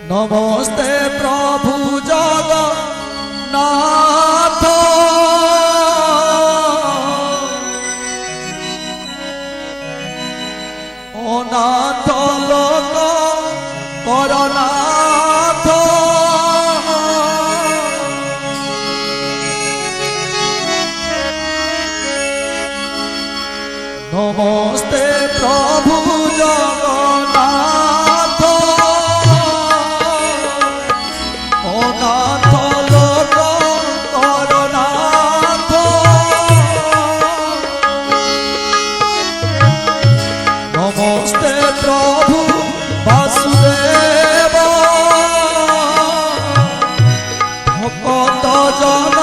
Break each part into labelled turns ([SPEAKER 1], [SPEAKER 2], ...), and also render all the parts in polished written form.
[SPEAKER 1] नमस्ते प्रभु जगन्नाथ अनाथ लोक करनाथ नमस्ते प्रभु जगन्नाथ अनाथ लोक करनाथ नमस्ते प्रभु वासुदेव भक्त जन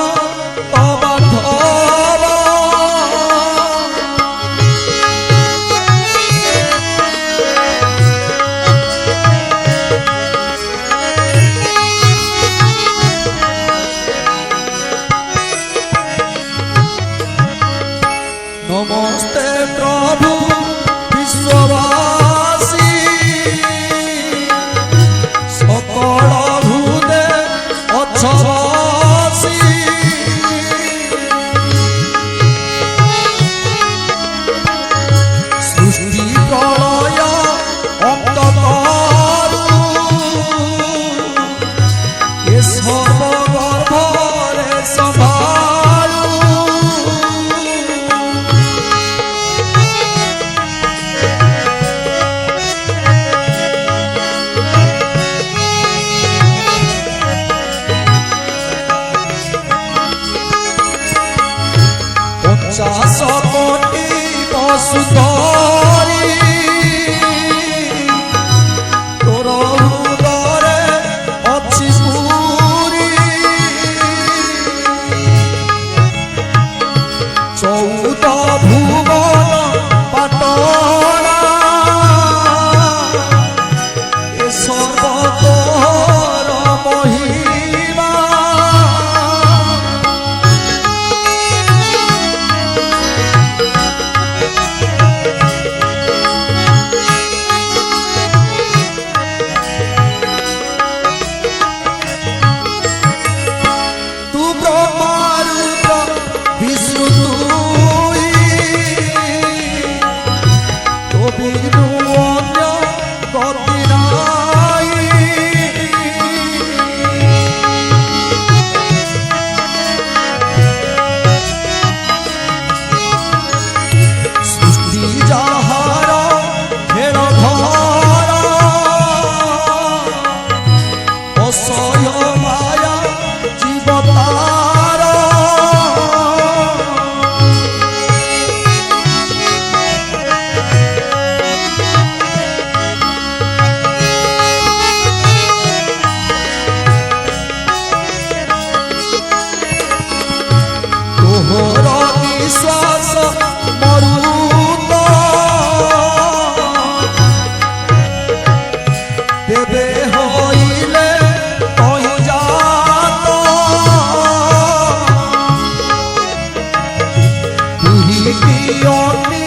[SPEAKER 1] नमस्ते प्रभु विश्ववासी सकल भूते अच्छवासी सृष्टि प्रलय अंत करू ए सर्वगर्भरे संभालू पचास कोटि वसुधरी तोर हृदय अच्छी पूरी चौदह भुवन पाटना ए सर्वतोर महिमा माया जीवतार तोहर निश्वास मरुत देवे होइले अग्नि